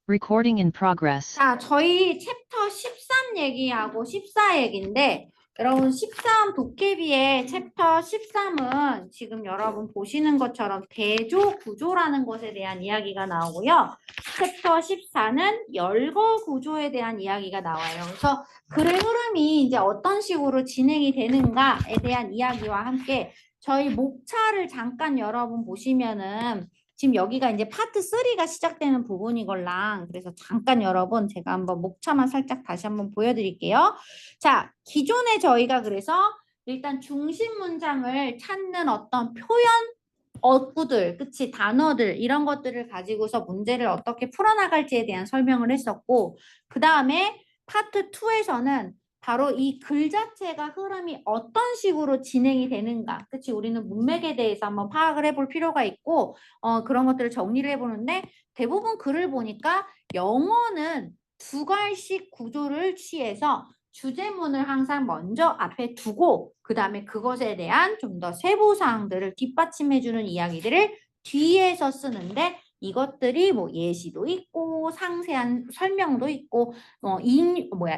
Recording in progress. 자, 저희 챕터 13 얘기하고 14 얘기인데, 여러분 13 도깨비의 챕터 13은 지금 여러분 보시는 것처럼 대조 구조라는 것에 대한 이야기가 나오고요. 챕터 14는 열거 구조에 대한 이야기가 나와요. 그래서 글의 흐름이 이제 어떤 식으로 진행이 되는가에 대한 이야기와 함께 저희 목차를 잠깐 여러분 보시면은 지금 여기가 이제 파트 3가 시작되는 부분이걸랑 그래서 잠깐 여러분 제가 한번 목차만 살짝 다시 한번 보여드릴게요. 자, 기존에 저희가 그래서 일단 중심 문장을 찾는 어떤 표현 어구들, 그치, 단어들 이런 것들을 가지고서 문제를 어떻게 풀어나갈지에 대한 설명을 했었고 그 다음에 파트 2에서는 바로 이 글 자체가 흐름이 어떤 식으로 진행이 되는가, 그치, 우리는 문맥에 대해서 한번 파악을 해볼 필요가 있고 그런 것들을 정리를 해보는데 대부분 글을 보니까 영어는 두 갈씩 구조를 취해서 주제문을 항상 먼저 앞에 두고 그 다음에 그것에 대한 좀 더 세부 사항들을 뒷받침해주는 이야기들을 뒤에서 쓰는데 이것들이 뭐 예시도 있고 상세한 설명도 있고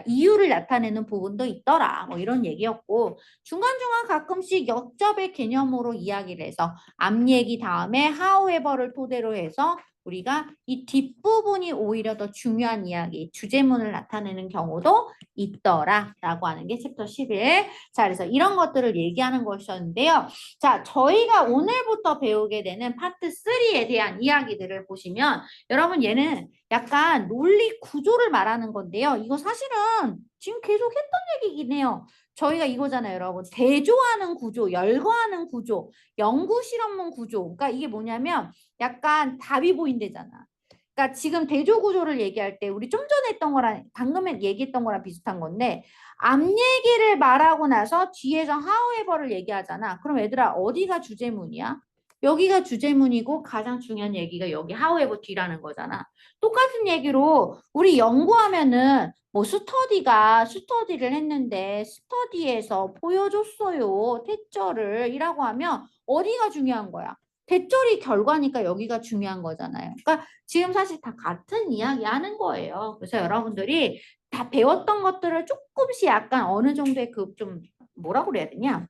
이유를 나타내는 부분도 있더라 뭐 이런 얘기였고 중간중간 가끔씩 역접의 개념으로 이야기를 해서 앞 얘기 다음에 however를 토대로 해서 우리가 이 뒷부분이 오히려 더 중요한 이야기, 주제문을 나타내는 경우도 있더라라고 하는 게 챕터 11. 자, 그래서 이런 것들을 얘기하는 것이었는데요. 자, 저희가 오늘부터 배우게 되는 파트 3에 대한 이야기들을 보시면 여러분 얘는 약간 논리 구조를 말하는 건데요. 이거 사실은 지금 계속 했던 얘기긴 해요. 저희가 이거잖아요, 여러분. 대조하는 구조, 열거하는 구조, 연구 실험문 구조. 그러니까 이게 뭐냐면 약간 답이 보인대잖아. 그러니까 지금 대조 구조를 얘기할 때 우리 좀 전에 했던 거랑 방금 얘기했던 거랑 비슷한 건데 앞 얘기를 말하고 나서 뒤에서 however를 얘기하잖아. 그럼 얘들아 어디가 주제문이야? 여기가 주제문이고 가장 중요한 얘기가 여기 however 뒤라는 거잖아. 똑같은 얘기로 우리 연구하면은 뭐 스터디를 했는데 스터디에서 보여줬어요. 대절을 이라고 하면 어디가 중요한 거야? 대절이 결과니까 여기가 중요한 거잖아요. 그러니까 지금 사실 다 같은 이야기 하는 거예요. 그래서 여러분들이 다 배웠던 것들을 조금씩 약간 어느 정도의 그 좀 뭐라고 그래야 되냐?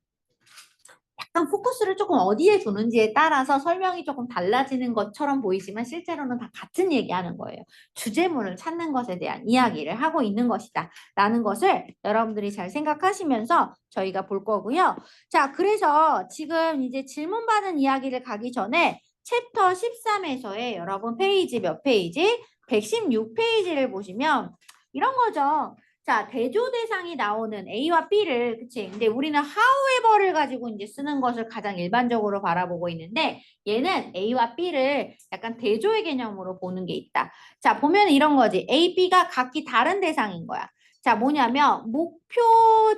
약간 포커스를 조금 어디에 두는지에 따라서 설명이 조금 달라지는 것처럼 보이지만 실제로는 다 같은 얘기하는 거예요. 주제문을 찾는 것에 대한 이야기를 하고 있는 것이다. 라는 것을 여러분들이 잘 생각하시면서 저희가 볼 거고요. 자, 그래서 지금 이제 질문 받은 이야기를 가기 전에 챕터 13에서의 여러분 페이지 몇 페이지? 116페이지를 보시면 이런 거죠. 자, 대조 대상이 나오는 A와 B를, 그치? 근데 우리는 however를 가지고 이제 쓰는 것을 가장 일반적으로 바라보고 있는데, 얘는 A와 B를 약간 대조의 개념으로 보는 게 있다. 자, 보면 이런 거지. A, B가 각기 다른 대상인 거야. 자, 뭐냐면, 목표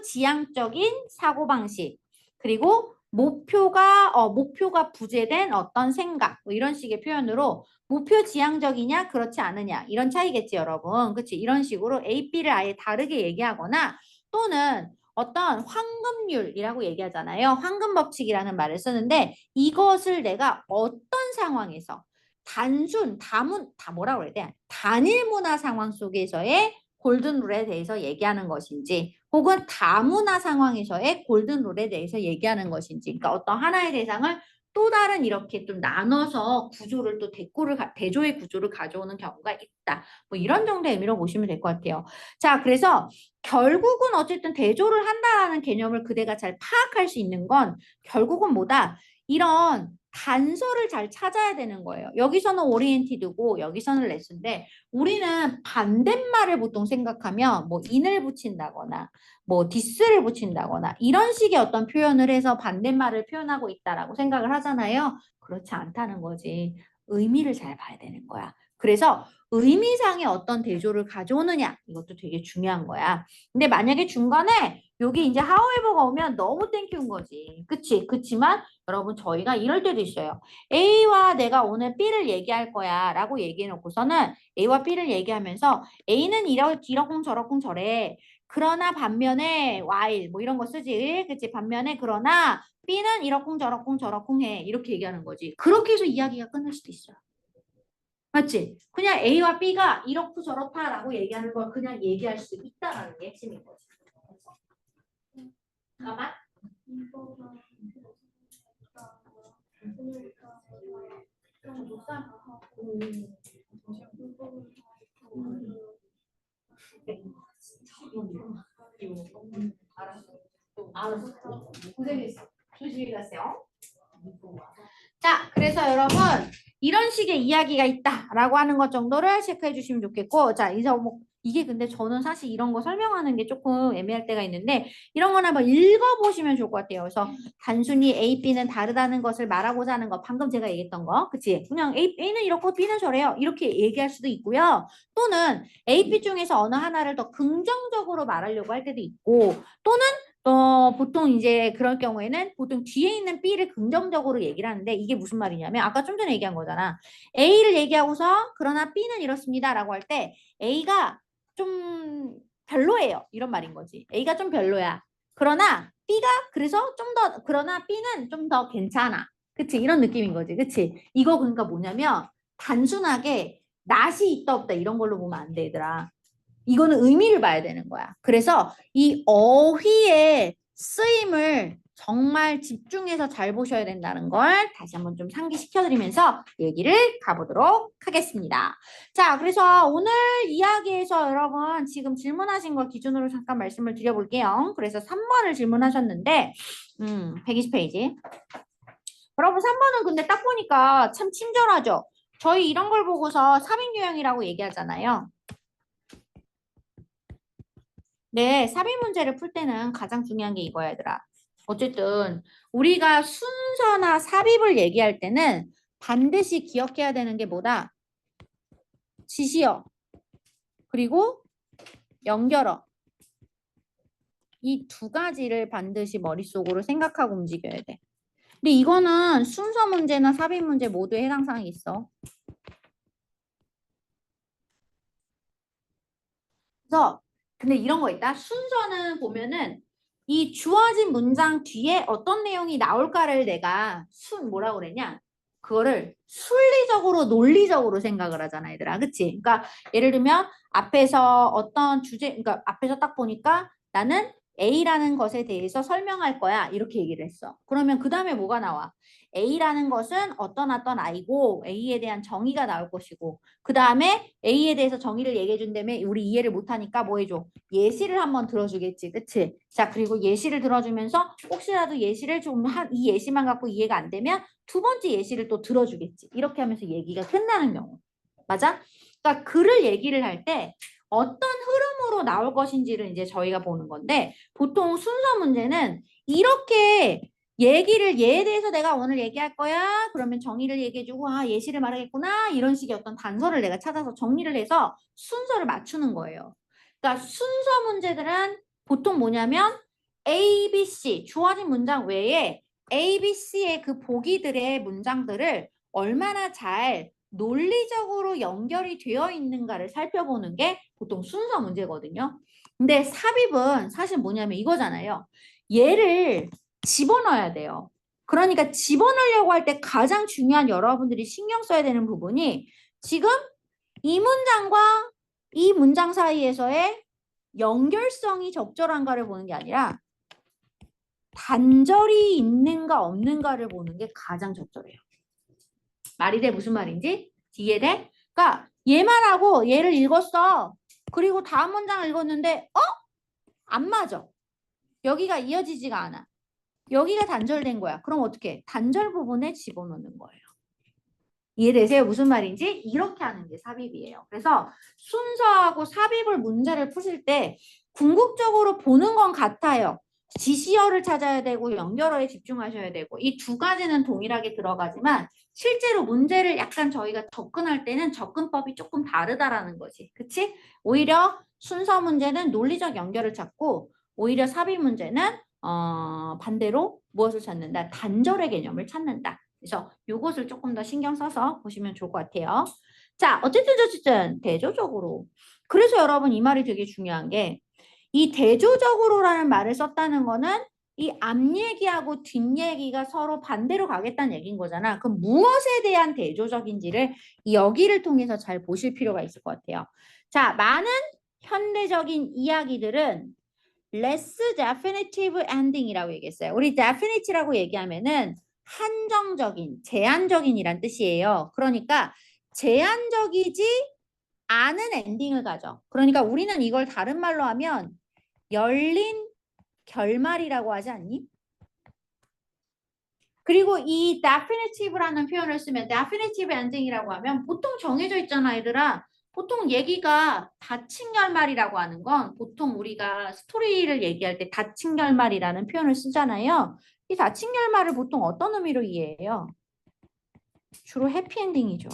지향적인 사고방식. 그리고 목표가 부재된 어떤 생각. 뭐 이런 식의 표현으로 목표 지향적이냐 그렇지 않느냐 이런 차이겠지 여러분. 그치? 이런 식으로 A, B를 아예 다르게 얘기하거나 또는 어떤 황금률이라고 얘기하잖아요. 황금 법칙이라는 말을 쓰는데 이것을 내가 어떤 상황에서 다 뭐라고 그래야 돼? 단일 문화 상황 속에서의 골든룰에 대해서 얘기하는 것인지 혹은 다문화 상황에서의 골든룰에 대해서 얘기하는 것인지 그러니까 어떤 하나의 대상을 또 다른 이렇게 좀 나눠서 구조를 또 대조의 구조를 가져오는 경우가 있다. 뭐 이런 정도의 의미로 보시면 될 것 같아요. 자, 그래서 결국은 어쨌든 대조를 한다라는 개념을 그대가 잘 파악할 수 있는 건 결국은 뭐다? 이런 단서를 잘 찾아야 되는 거예요. 여기서는 오리엔티드고 여기서는 레스인데 우리는 반대말을 보통 생각하면 뭐 인을 붙인다거나 뭐 디스를 붙인다거나 이런 식의 어떤 표현을 해서 반대말을 표현하고 있다라고 생각을 하잖아요. 그렇지 않다는 거지. 의미를 잘 봐야 되는 거야. 그래서 의미상의 어떤 대조를 가져오느냐 이것도 되게 중요한 거야. 근데 만약에 중간에 여기 이제 however가 오면 너무 땡큐인 거지. 그치? 그치만 여러분 저희가 이럴 때도 있어요. A와 내가 오늘 B를 얘기할 거야 라고 얘기해 놓고서는 A와 B를 얘기하면서 A는 이러쿵 저러쿵 저래. 그러나 반면에 while 뭐 이런 거 쓰지. 그치? 반면에 그러나 B는 이러쿵 저러쿵 저러쿵 해. 이렇게 얘기하는 거지. 그렇게 해서 이야기가 끝날 수도 있어요. 맞지? 그냥 A와 B가 이렇고 저렇다라고 얘기하는 걸 그냥 얘기할 수 있다라는 게 핵심인 거지. 잠깐만. 알았어. 고생했어. 조심히 가세요. 자, 그래서 여러분 이런 식의 이야기가 있다라고 하는 것 정도를 체크해 주시면 좋겠고, 자, 이제 뭐 이게 근데 저는 사실 이런 거 설명하는 게 조금 애매할 때가 있는데 이런 건 한번 읽어보시면 좋을 것 같아요. 그래서 단순히 A, B는 다르다는 것을 말하고자 하는 거, 방금 제가 얘기했던 거, 그치? 그냥 A는 이렇고 B는 저래요. 이렇게 얘기할 수도 있고요. 또는 A, B 중에서 어느 하나를 더 긍정적으로 말하려고 할 때도 있고, 또는 보통 이제 그럴 경우에는 보통 뒤에 있는 B를 긍정적으로 얘기를 하는데 이게 무슨 말이냐면 아까 좀 전에 얘기한 거잖아. A를 얘기하고서 그러나 B는 이렇습니다 라고 할 때 A가 좀 별로예요. 이런 말인 거지. A가 좀 별로야. 그러나 B가 그래서 좀 더 그러나 B는 좀 더 괜찮아. 그치? 이런 느낌인 거지. 그치? 이거 그러니까 뭐냐면 단순하게 낫이 있다 없다 이런 걸로 보면 안 돼, 얘들아. 이거는 의미를 봐야 되는 거야. 그래서 이 어휘의 쓰임을 정말 집중해서 잘 보셔야 된다는 걸 다시 한번 좀 상기시켜드리면서 얘기를 가보도록 하겠습니다. 자, 그래서 오늘 이야기에서 여러분 지금 질문하신 거 기준으로 잠깐 말씀을 드려볼게요. 그래서 3번을 질문하셨는데 120페이지. 여러분 3번은 근데 딱 보니까 참 친절하죠? 저희 이런 걸 보고서 삽입유형이라고 얘기하잖아요. 네, 삽입 문제를 풀 때는 가장 중요한 게 이거야, 얘들아. 어쨌든 우리가 순서나 삽입을 얘기할 때는 반드시 기억해야 되는 게 뭐다? 지시어, 그리고 연결어. 이 두 가지를 반드시 머릿속으로 생각하고 움직여야 돼. 근데 이거는 순서 문제나 삽입 문제 모두에 해당 사항이 있어. 그래서 근데 이런 거 있다. 순서는 보면은 이 주어진 문장 뒤에 어떤 내용이 나올까를 내가 뭐라고 그랬냐? 그거를 순리적으로 논리적으로 생각을 하잖아, 얘들아. 그치? 그러니까 예를 들면 앞에서 어떤 주제, 그러니까 앞에서 딱 보니까 나는 A라는 것에 대해서 설명할 거야. 이렇게 얘기를 했어. 그러면 그 다음에 뭐가 나와? A라는 것은 어떤 아이고 A에 대한 정의가 나올 것이고 그 다음에 A에 대해서 정의를 얘기해 준 다음에 우리 이해를 못하니까 뭐 해줘? 예시를 한번 들어주겠지. 그치? 자, 그리고 예시를 들어주면서 혹시라도 예시를 좀 이 예시만 갖고 이해가 안 되면 두 번째 예시를 또 들어주겠지. 이렇게 하면서 얘기가 끝나는 경우. 맞아? 그러니까 글을 얘기를 할 때 어떤 흐름으로 나올 것인지를 이제 저희가 보는 건데 보통 순서 문제는 이렇게 얘기를 얘에 대해서 내가 오늘 얘기할 거야. 그러면 정의를 얘기해주고 아 예시를 말하겠구나. 이런 식의 어떤 단서를 내가 찾아서 정리를 해서 순서를 맞추는 거예요. 그러니까 순서 문제들은 보통 뭐냐면 A, B, C 주어진 문장 외에 A, B, C의 그 보기들의 문장들을 얼마나 잘 논리적으로 연결이 되어 있는가를 살펴보는 게 보통 순서 문제거든요. 근데 삽입은 사실 뭐냐면 이거잖아요. 얘를 집어넣어야 돼요. 그러니까 집어넣으려고 할 때 가장 중요한 여러분들이 신경 써야 되는 부분이 지금 이 문장과 이 문장 사이에서의 연결성이 적절한가를 보는 게 아니라 단절이 있는가 없는가를 보는 게 가장 적절해요. 말이 돼? 무슨 말인지? 이해돼? 그러니까 얘 말하고 얘를 읽었어. 그리고 다음 문장을 읽었는데 안 맞아. 여기가 이어지지가 않아. 여기가 단절된 거야. 그럼 어떻게? 단절 부분에 집어넣는 거예요. 이해되세요? 무슨 말인지? 이렇게 하는 게 삽입이에요. 그래서 순서하고 삽입을 문제를 푸실 때 궁극적으로 보는 건 같아요. 지시어를 찾아야 되고 연결어에 집중하셔야 되고 이 두 가지는 동일하게 들어가지만 실제로 문제를 약간 저희가 접근할 때는 접근법이 조금 다르다라는 거지. 그치? 오히려 순서 문제는 논리적 연결을 찾고 오히려 삽입 문제는 반대로 무엇을 찾는다? 단절의 개념을 찾는다. 그래서 이것을 조금 더 신경 써서 보시면 좋을 것 같아요. 자, 어쨌든 대조적으로. 그래서 여러분 이 말이 되게 중요한 게 이 대조적으로라는 말을 썼다는 거는 이 앞 얘기하고 뒷 얘기가 서로 반대로 가겠다는 얘기인 거잖아. 그럼 무엇에 대한 대조적인지를 여기를 통해서 잘 보실 필요가 있을 것 같아요. 자, 많은 현대적인 이야기들은 less definitive ending이라고 얘기했어요. 우리 definite라고 얘기하면은 한정적인, 제한적인이란 뜻이에요. 그러니까 제한적이지 않은 엔딩을 가져. 그러니까 우리는 이걸 다른 말로 하면 열린 결말이라고 하지 않니? 그리고 이 definitive라는 표현을 쓰면 definitive ending이라고 하면 보통 정해져 있잖아, 얘들아. 보통 얘기가 닫힌 결말이라고 하는 건 보통 우리가 스토리를 얘기할 때 닫힌 결말이라는 표현을 쓰잖아요. 이 닫힌 결말을 보통 어떤 의미로 이해해요? 주로 해피엔딩이죠.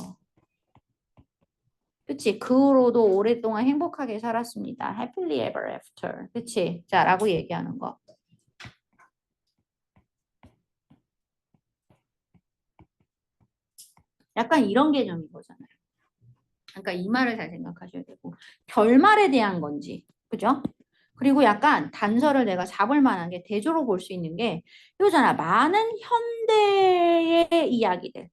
그치? 그 후로도 오랫동안 행복하게 살았습니다. Happily ever after. 그치? 자, 라고 얘기하는 거. 약간 이런 개념인 거잖아요. 그러니까 이 말을 잘 생각하셔야 되고 결말에 대한 건지 그죠? 그리고 약간 단서를 내가 잡을 만한 게 대조로 볼 수 있는 게 이거잖아. 많은 현대의 이야기들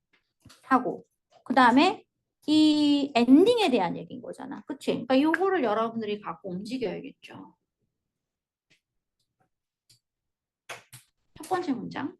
하고 그 다음에 이 엔딩에 대한 얘기인 거잖아. 그치? 그러니까 이거를 여러분들이 갖고 움직여야겠죠. 첫 번째 문장.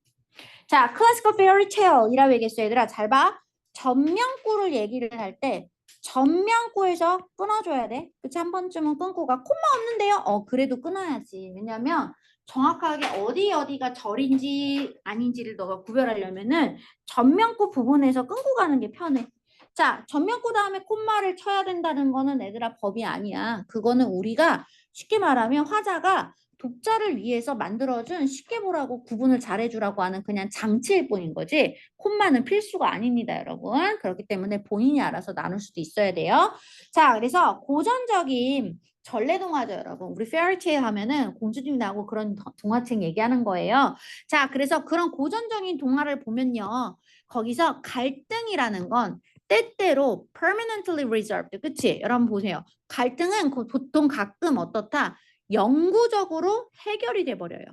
자, 클래시컬 페어리 테일이라고 얘기했어요. 얘들아 잘 봐. 전면구를 얘기를 할 때 전면구에서 끊어줘야 돼. 그치? 한 번쯤은 끊고 가. 콤마 없는데요? 그래도 끊어야지. 왜냐면 정확하게 어디가 절인지 아닌지를 너가 구별하려면은 전면구 부분에서 끊고 가는 게 편해. 자, 전면구 다음에 콤마를 쳐야 된다는 거는 얘들아 법이 아니야. 그거는 우리가 쉽게 말하면 화자가 독자를 위해서 만들어준 쉽게 보라고 구분을 잘해주라고 하는 그냥 장치일 뿐인 거지 콤마는 필수가 아닙니다, 여러분. 그렇기 때문에 본인이 알아서 나눌 수도 있어야 돼요. 자, 그래서 고전적인 전래동화죠, 여러분. 우리 페어리테일 하면은 공주님 나오고 그런 동화책 얘기하는 거예요. 자, 그래서 그런 고전적인 동화를 보면요. 거기서 갈등이라는 건 때때로 permanently reserved. 그치? 여러분 보세요. 갈등은 보통 가끔 어떻다? 영구적으로 해결이 돼 버려요.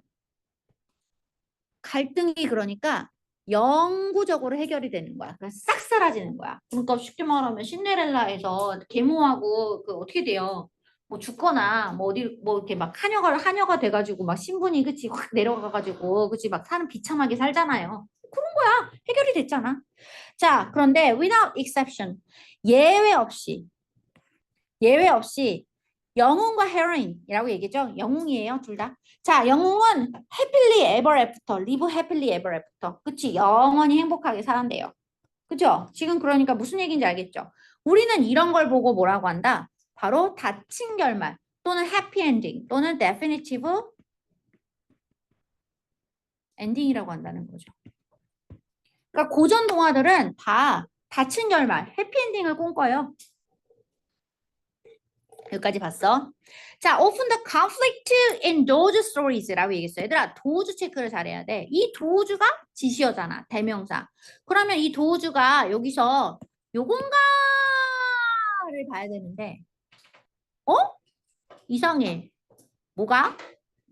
갈등이 그러니까 영구적으로 해결이 되는 거야. 그러니까 싹 사라지는 거야. 그러니까 쉽게 말하면 신데렐라에서 계모하고 그 어떻게 돼요? 뭐 죽거나 뭐 어디 뭐 이렇게 막 하녀가 돼가지고 막 신분이 그치 확 내려가가지고 그치 막 사는 비참하게 살잖아요. 그런 거야. 해결이 됐잖아. 자, 그런데 without exception 예외 없이 예외 없이 영웅과 헤로인이라고 얘기죠. 영웅이에요, 둘 다. 자, 영웅은 happily ever after, live happily ever after. 그치? 영원히 행복하게 살았대요. 그죠? 지금 그러니까 무슨 얘기인지 알겠죠? 우리는 이런 걸 보고 뭐라고 한다? 바로 닫힌 결말 또는 happy ending 또는 definitive ending이라고 한다는 거죠. 그러니까 고전 동화들은 다 닫힌 결말, 해피 엔딩을 꿈꿔요. 여기까지 봤어? 자, often the conflict in those stories라고 얘기했어요. 얘들아, 도우주 체크를 잘해야 돼. 이 도우주가 지시어잖아, 대명사. 그러면 이 도우주가 여기서 요건가를 봐야 되는데, 어? 이상해. 뭐가?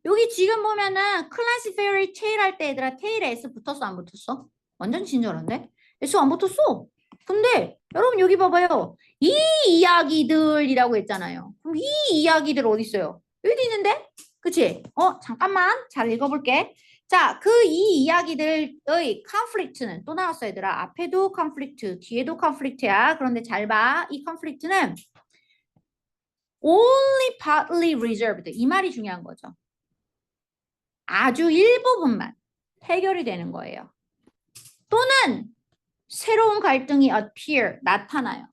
여기 지금 보면은 클래시 페어리 테일 할 때 얘들아 테일에 S 붙었어 안 붙었어? 완전 친절한데? S 안 붙었어. 근데 여러분 여기 봐봐요. 이 이야기들이라고 했잖아요. 그럼 이 이야기들 어디 있어요? 여기 있는데? 그치? 잠깐만 잘 읽어볼게. 자, 그 이 이야기들의 컨플릭트는 또 나왔어 얘들아. 앞에도 컨플릭트, 뒤에도 컨플릭트야. 그런데 잘 봐. 이 컨플릭트는 only partly reserved. 이 말이 중요한 거죠. 아주 일부분만 해결이 되는 거예요. 또는 새로운 갈등이 appear, 나타나요.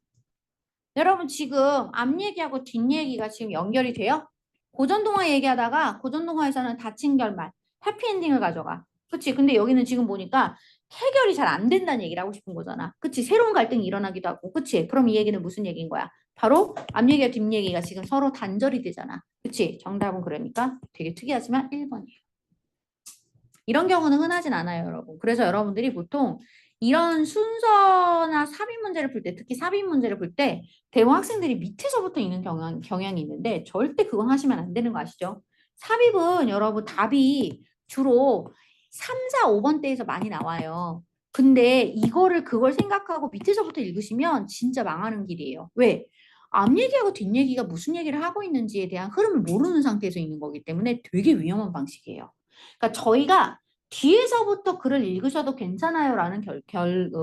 여러분 지금 앞 얘기하고 뒷 얘기가 지금 연결이 돼요? 고전동화 얘기하다가 고전동화에서는 닫힌 결말, 해피엔딩을 가져가. 그치? 근데 여기는 지금 보니까 해결이 잘 안 된다는 얘기를 하고 싶은 거잖아. 그치? 새로운 갈등이 일어나기도 하고. 그치? 그럼 이 얘기는 무슨 얘기인 거야? 바로 앞 얘기와 뒷 얘기가 지금 서로 단절이 되잖아. 그치? 정답은 그러니까 되게 특이하지만 1번이에요. 이런 경우는 흔하진 않아요, 여러분. 그래서 여러분들이 보통 이런 순서나 삽입 문제를 풀 때, 특히 삽입 문제를 풀 때 대부분 학생들이 밑에서부터 있는 경향이 있는데 절대 그건 하시면 안 되는 거 아시죠? 삽입은 여러분 답이 주로 3, 4, 5번대에서 많이 나와요. 근데 이거를 그걸 생각하고 밑에서부터 읽으시면 진짜 망하는 길이에요. 왜? 앞 얘기하고 뒷 얘기가 무슨 얘기를 하고 있는지에 대한 흐름을 모르는 상태에서 읽는 거기 때문에 되게 위험한 방식이에요. 그러니까 저희가 뒤에서부터 글을 읽으셔도 괜찮아요라는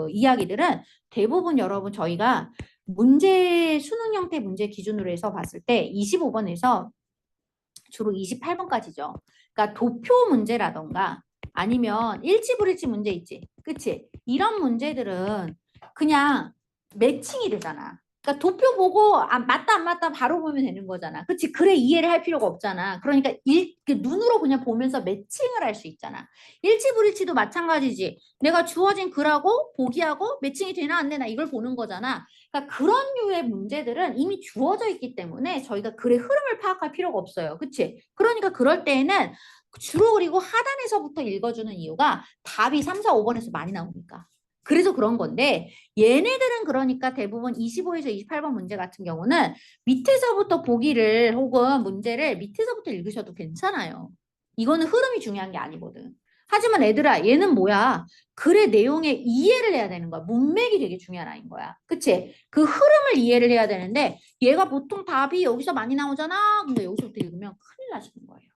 이야기들은 대부분 여러분 저희가 문제 수능 형태 문제 기준으로 해서 봤을 때 25번에서 주로 28번까지죠. 그러니까 도표 문제라던가 아니면 일치불일치 문제 있지. 그치? 이런 문제들은 그냥 매칭이 되잖아. 그러니까 도표 보고 맞다 안 맞다 바로 보면 되는 거잖아. 그치? 그래 이해를 할 필요가 없잖아. 그러니까 눈으로 그냥 보면서 매칭을 할 수 있잖아. 일치불일치도 마찬가지지. 내가 주어진 글하고 보기하고 매칭이 되나 안 되나 이걸 보는 거잖아. 그러니까 그런 류의 문제들은 이미 주어져 있기 때문에 저희가 글의 흐름을 파악할 필요가 없어요. 그치? 그러니까 그럴 때에는 주로 그리고 하단에서부터 읽어주는 이유가 답이 3, 4, 5번에서 많이 나오니까. 그래서 그런 건데 얘네들은 그러니까 대부분 25에서 28번 문제 같은 경우는 밑에서부터 보기를 혹은 문제를 밑에서부터 읽으셔도 괜찮아요. 이거는 흐름이 중요한 게 아니거든. 하지만 애들아 얘는 뭐야? 글의 내용에 이해를 해야 되는 거야. 문맥이 되게 중요한 아이인 거야. 그치? 그 흐름을 이해를 해야 되는데 얘가 보통 답이 여기서 많이 나오잖아. 근데 여기서부터 읽으면 큰일 나시는 거예요.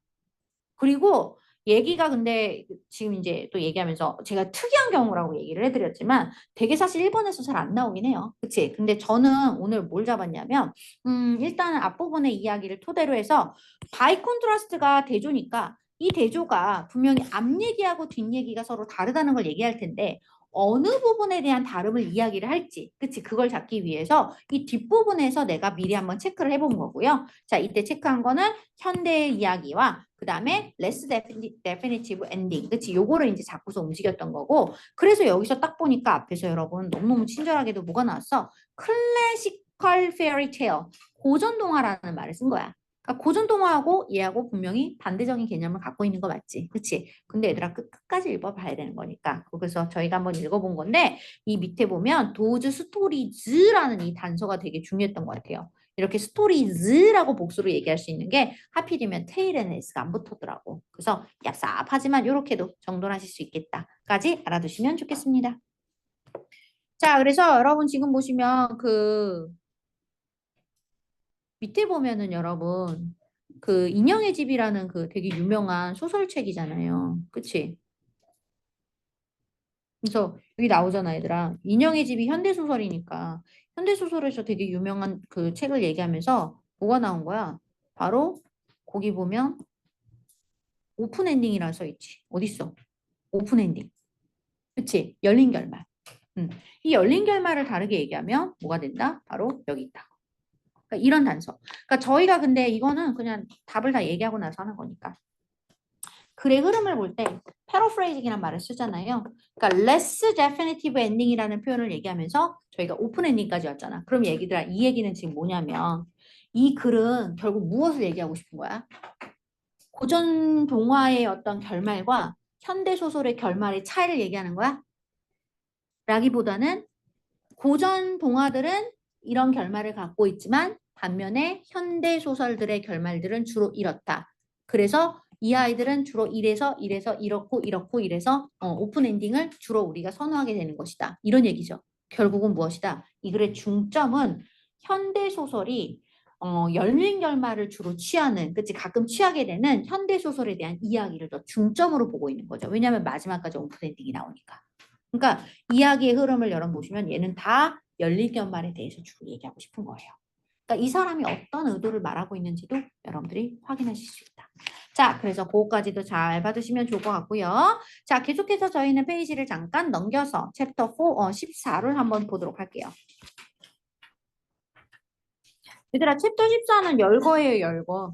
그리고 얘기가 근데 지금 이제 또 얘기하면서 제가 특이한 경우라고 얘기를 해드렸지만 되게 사실 1번에서 잘 안 나오긴 해요. 그치? 근데 저는 오늘 뭘 잡았냐면 일단은 앞부분의 이야기를 토대로 해서 바이 콘트라스트가 대조니까 이 대조가 분명히 앞 얘기하고 뒷 얘기가 서로 다르다는 걸 얘기할 텐데 어느 부분에 대한 다름을 이야기를 할지, 그치? 그걸 잡기 위해서 이 뒷부분에서 내가 미리 한번 체크를 해본 거고요. 자, 이때 체크한 거는 현대의 이야기와 그 다음에 less definitive ending, 그치? 요거를 이제 잡고서 움직였던 거고, 그래서 여기서 딱 보니까 앞에서 여러분 너무너무 친절하게도 뭐가 나왔어? classical fairy tale, 고전 동화라는 말을 쓴 거야. 그러니까 고전 동화하고 얘하고 분명히 반대적인 개념을 갖고 있는 거 맞지? 그치? 근데 얘들아 끝까지 읽어봐야 되는 거니까. 그래서 저희가 한번 읽어본 건데 이 밑에 보면 도즈 스토리즈라는 이 단서가 되게 중요했던 것 같아요. 이렇게 스토리즈라고 복수로 얘기할 수 있는 게 하필이면 테일에는 S가 안 붙었더라고. 그래서 얍삽하지만 이렇게도 정돈하실 수 있겠다까지 알아두시면 좋겠습니다. 자, 그래서 여러분 지금 보시면 그 밑에 보면은 여러분 그 인형의 집이라는 그 되게 유명한 소설책이잖아요. 그치? 그래서 여기 나오잖아, 얘들아. 인형의 집이 현대소설이니까 현대소설에서 되게 유명한 그 책을 얘기하면서 뭐가 나온 거야? 바로 거기 보면 오픈 엔딩이라 써 있지. 어딨어? 오픈 엔딩. 그치? 열린 결말. 이 열린 결말을 다르게 얘기하면 뭐가 된다? 바로 여기 있다. 그러니까 이런 단서. 그러니까 저희가 근데 이거는 그냥 답을 다 얘기하고 나서 하는 거니까. 글의 흐름을 볼 때 paraphrasing이라는 말을 쓰잖아요. 그러니까 less definitive ending이라는 표현을 얘기하면서 저희가 오픈 엔딩까지 왔잖아. 그럼 얘기들아, 이 얘기는 지금 뭐냐면 이 글은 결국 무엇을 얘기하고 싶은 거야? 고전 동화의 어떤 결말과 현대 소설의 결말의 차이를 얘기하는 거야? 라기보다는 고전 동화들은 이런 결말을 갖고 있지만 반면에 현대 소설들의 결말들은 주로 이렇다. 그래서 이 아이들은 주로 이래서 이렇고 이래서 오픈 엔딩을 주로 우리가 선호하게 되는 것이다. 이런 얘기죠. 결국은 무엇이다? 이 글의 중점은 현대 소설이 열린 결말을 주로 취하는, 그치? 가끔 취하게 되는 현대 소설에 대한 이야기를 더 중점으로 보고 있는 거죠. 왜냐하면 마지막까지 오픈 엔딩이 나오니까. 그러니까 이야기의 흐름을 여러분 보시면 얘는 다 열린 결말에 대해서 주로 얘기하고 싶은 거예요. 그러니까 이 사람이 어떤 의도를 말하고 있는지도 여러분들이 확인하실 수 있다. 자, 그래서 그거까지도 잘 받으시면 좋을 것 같고요. 자, 계속해서 저희는 페이지를 잠깐 넘겨서 챕터 4, 14를 한번 보도록 할게요. 얘들아, 챕터 14는 열거예요, 열거.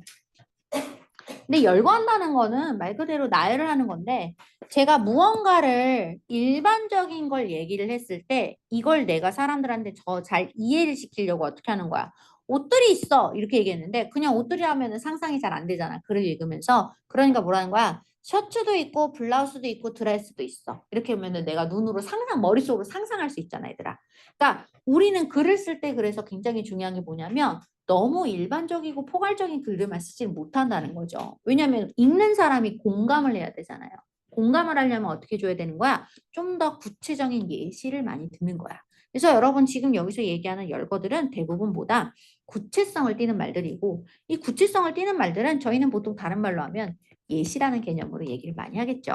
근데 열거한다는 거는 말 그대로 나열을 하는 건데 제가 무언가를 일반적인 걸 얘기를 했을 때 이걸 내가 사람들한테 더 잘 이해를 시키려고 어떻게 하는 거야? 옷들이 있어 이렇게 얘기했는데 그냥 옷들이 하면은 상상이 잘 안 되잖아. 글을 읽으면서. 그러니까 뭐라는 거야? 셔츠도 있고 블라우스도 있고 드레스도 있어. 이렇게 하면은 내가 눈으로 머릿속으로 상상할 수 있잖아, 얘들아. 그러니까 우리는 글을 쓸 때 그래서 굉장히 중요한 게 뭐냐면 너무 일반적이고 포괄적인 글들만 쓰지 못한다는 거죠. 왜냐하면 읽는 사람이 공감을 해야 되잖아요. 공감을 하려면 어떻게 줘야 되는 거야? 좀 더 구체적인 예시를 많이 듣는 거야. 그래서 여러분 지금 여기서 얘기하는 열거들은 대부분 보다 구체성을 띠는 말들이고 이 구체성을 띠는 말들은 저희는 보통 다른 말로 하면 예시라는 개념으로 얘기를 많이 하겠죠.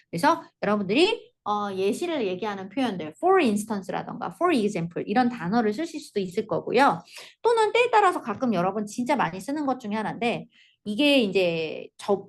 그래서 여러분들이 예시를 얘기하는 표현들 for instance라던가 for example 이런 단어를 쓰실 수도 있을 거고요. 또는 때에 따라서 가끔 여러분 진짜 많이 쓰는 것 중에 하나인데 이게 이제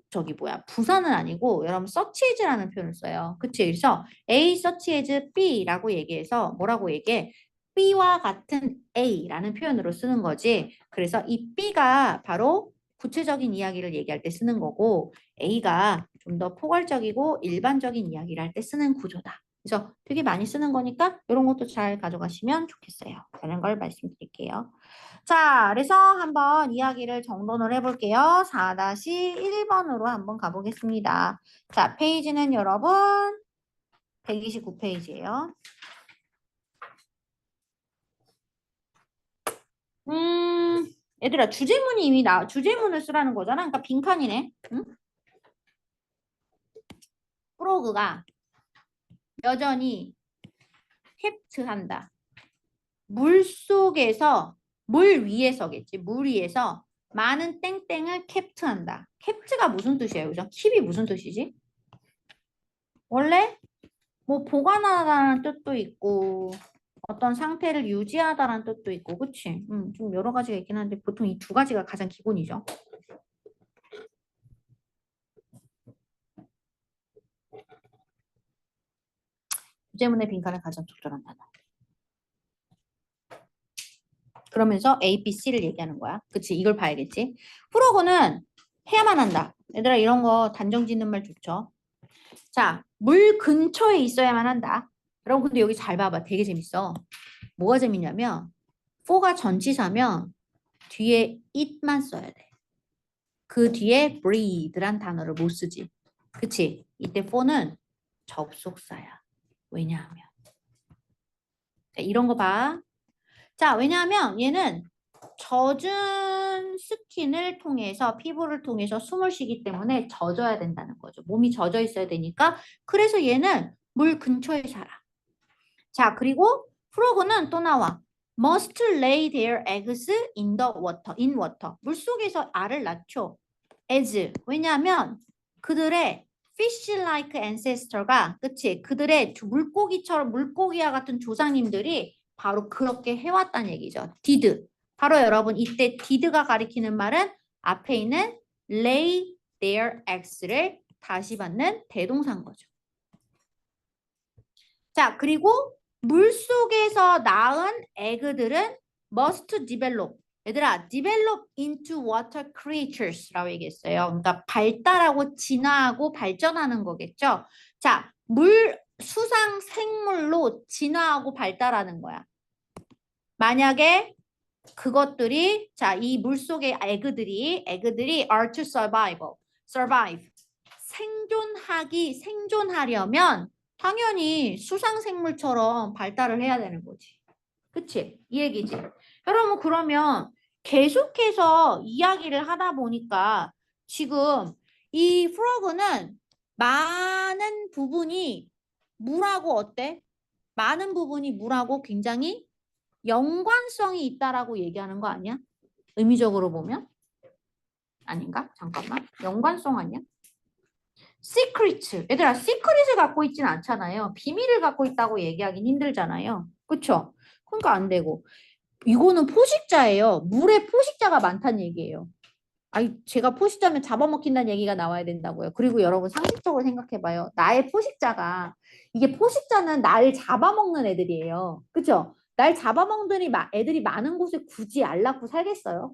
저기 뭐야 부사는 아니고 여러분 search as라는 표현을 써요. 그치? 그래서 A search as B라고 얘기해서 뭐라고 얘기해? B와 같은 A라는 표현으로 쓰는 거지. 그래서 이 B가 바로 구체적인 이야기를 얘기할 때 쓰는 거고 A가 좀 더 포괄적이고 일반적인 이야기를 할 때 쓰는 구조다. 그래서 되게 많이 쓰는 거니까 이런 것도 잘 가져가시면 좋겠어요. 라는 걸 말씀드릴게요. 자, 그래서 한번 이야기를 정돈을 해볼게요. 4-1번으로 한번 가보겠습니다. 자, 페이지는 여러분 129페이지예요. 얘들아 주제문이 이미 주제문을 쓰라는 거잖아. 그러니까 빈칸이네. 응? 프로그가 여전히 캡트한다. 물 속에서 물 위에서겠지. 물 위에서 많은 땡땡을 캡트한다. 캡트가 무슨 뜻이에요? 그죠? 킵이 무슨 뜻이지? 원래 뭐 보관하다라는 뜻도 있고 어떤 상태를 유지하다라는 뜻도 있고 그치? 좀 여러 가지가 있긴 한데 보통 이 두 가지가 가장 기본이죠. 주제문의 빈칸을 가장 적절한 단어. 그러면서 A, B, C를 얘기하는 거야. 그치? 이걸 봐야겠지? 프로그는 해야만 한다. 얘들아 이런 거 단정 짓는 말 좋죠? 자, 물 근처에 있어야만 한다. 여러분 근데 여기 잘 봐봐. 되게 재밌어. 뭐가 재밌냐면 for가 전치사면 뒤에 it만 써야 돼. 그 뒤에 breathe란 단어를 못 쓰지. 그치? 이때 for는 접속사야. 왜냐하면. 자, 이런 거 봐. 자, 왜냐하면 얘는 젖은 스킨을 통해서 피부를 통해서 숨을 쉬기 때문에 젖어야 된다는 거죠. 몸이 젖어 있어야 되니까 그래서 얘는 물 근처에 살아. 자, 그리고 프로그는 또 나와. must lay their eggs in the water, in water. 물속에서 알을 낳죠. as. 왜냐하면 그들의 fish-like ancestor가, 그치? 그들의 물고기처럼, 물고기와 같은 조상님들이 바로 그렇게 해왔다는 얘기죠. did. 바로 여러분, 이때 did가 가리키는 말은 앞에 있는 lay their eggs를 다시 받는 대동사인 거죠. 자, 그리고 물속에서 낳은 에그들은 must develop. 얘들아, develop into water creatures라고 얘기했어요. 그러니까 발달하고 진화하고 발전하는 거겠죠. 자, 수상 생물로 진화하고 발달하는 거야. 만약에 그것들이 자, 이 물속의 에그들이 are to survive. 생존하려면 당연히 수상생물처럼 발달을 해야 되는 거지. 그치? 이 얘기지. 여러분 그러면 계속해서 이야기를 하다 보니까 지금 이 프로그는 많은 부분이 물하고 어때? 많은 부분이 물하고 굉장히 연관성이 있다라고 얘기하는 거 아니야? 의미적으로 보면? 아닌가? 잠깐만. 연관성 아니야? 시크릿. 얘들아, 시크릿을 갖고 있진 않잖아요. 비밀을 갖고 있다고 얘기하긴 힘들잖아요. 그쵸? 그러니까 안 되고. 이거는 포식자예요. 물에 포식자가 많다는 얘기예요. 아니, 제가 포식자면 잡아먹힌다는 얘기가 나와야 된다고요. 그리고 여러분 상식적으로 생각해봐요. 나의 포식자가, 이게 포식자는 날 잡아먹는 애들이에요. 그쵸? 날 잡아먹는 애들이 많은 곳에 굳이 알 낳고 살겠어요?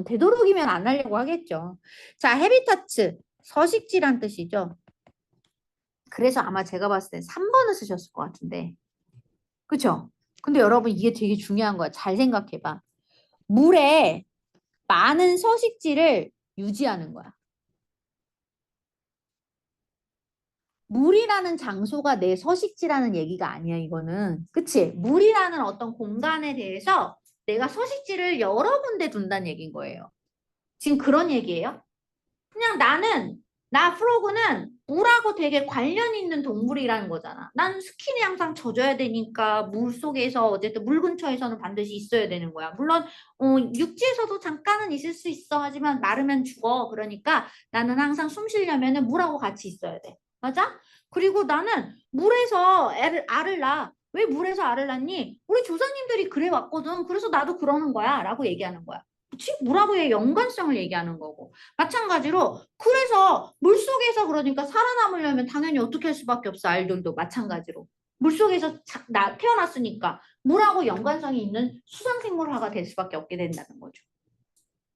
되도록이면 안 하려고 하겠죠. 자, 헤비타츠. 서식지란 뜻이죠. 그래서 아마 제가 봤을 때 3번을 쓰셨을 것 같은데. 그쵸? 근데 여러분 이게 되게 중요한 거야. 잘 생각해봐. 물에 많은 서식지를 유지하는 거야. 물이라는 장소가 내 서식지라는 얘기가 아니야, 이거는. 그치? 물이라는 어떤 공간에 대해서 내가 서식지를 여러 군데 둔다는 얘기인 거예요. 지금 그런 얘기예요. 그냥 나 프로그는 물하고 되게 관련 있는 동물이라는 거잖아. 난 스킨이 항상 젖어야 되니까 물 속에서 어쨌든 물 근처에서는 반드시 있어야 되는 거야. 물론 육지에서도 잠깐은 있을 수 있어. 하지만 마르면 죽어. 그러니까 나는 항상 숨 쉬려면은 물하고 같이 있어야 돼. 맞아? 그리고 나는 물에서 알을 낳아. 왜 물에서 알을 낳니? 우리 조상님들이 그래 왔거든. 그래서 나도 그러는 거야. 라고 얘기하는 거야. 그치? 물하고의 연관성을 얘기하는 거고. 마찬가지로 그래서 물속에서 그러니까 살아남으려면 당연히 어떻게 할 수밖에 없어. 알들도 마찬가지로. 물속에서 태어났으니까 물하고 연관성이 있는 수상생물화가 될 수밖에 없게 된다는 거죠.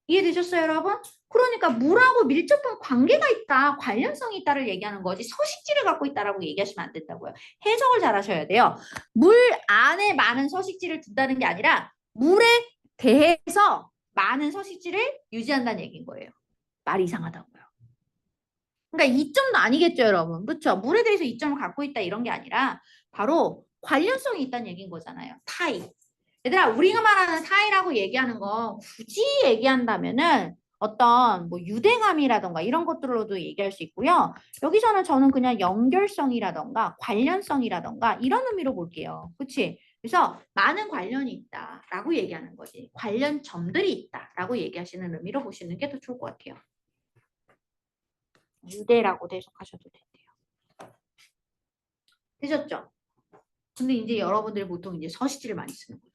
이해되셨어요, 여러분? 그러니까 물하고 밀접한 관계가 있다, 관련성이 있다를 얘기하는 거지 서식지를 갖고 있다라고 얘기하시면 안 된다고요. 해석을 잘 하셔야 돼요. 물 안에 많은 서식지를 둔다는 게 아니라 물에 대해서 많은 서식지를 유지한다는 얘기인 거예요. 말이 이상하다고요. 그러니까 이점도 아니겠죠, 여러분. 그렇죠? 물에 대해서 이점을 갖고 있다 이런 게 아니라 바로 관련성이 있다는 얘기인 거잖아요. 타입. 얘들아, 우리가 말하는 타입이라고 얘기하는 거 굳이 얘기한다면은 어떤 뭐 유대감이라던가 이런 것들로도 얘기할 수 있고요. 여기서는 저는 그냥 연결성이라던가 관련성이라던가 이런 의미로 볼게요. 그렇지? 그래서 많은 관련이 있다라고 얘기하는 거지. 관련점들이 있다라고 얘기하시는 의미로 보시는 게 더 좋을 것 같아요. 유대라고도 해석하셔도 된대요. 되셨죠? 근데 이제 여러분들이 보통 이제 서식지를 많이 쓰는 거죠.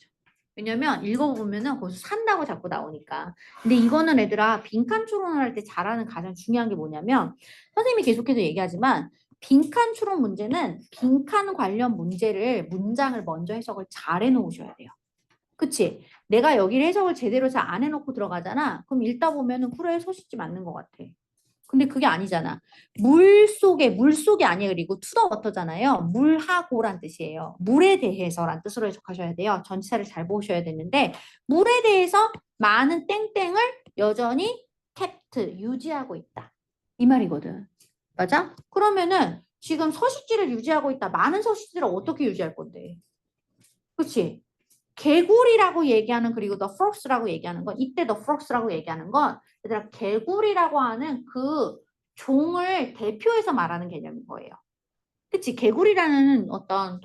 왜냐면 읽어보면은 거기서 산다고 자꾸 나오니까. 근데 이거는 애들아 빈칸 추론을 할 때 잘하는 가장 중요한 게 뭐냐면 선생님이 계속해서 얘기하지만 빈칸 추론 문제는 빈칸 관련 문장을 먼저 해석을 잘 해놓으셔야 돼요. 그치? 내가 여기를 해석을 제대로 잘 안 해놓고 들어가잖아. 그럼 읽다 보면은 그래 서식지 맞는 것 같아. 근데 그게 아니잖아. 물속이 아니에요. 그리고 투더 워터잖아요. 물하고란 뜻이에요. 물에 대해서란 뜻으로 해석하셔야 돼요. 전치사를 잘 보셔야 되는데 물에 대해서 많은 땡땡을 여전히 kept, 유지하고 있다. 이 말이거든. 맞아? 그러면은 지금 서식지를 유지하고 있다. 많은 서식지를 어떻게 유지할 건데? 그치? 개구리라고 얘기하는 그리고 the frogs라고 얘기하는 건 이때 the frogs라고 얘기하는 건 얘들아 개구리라고 하는 그 종을 대표해서 말하는 개념인 거예요. 그치? 개구리라는 어떤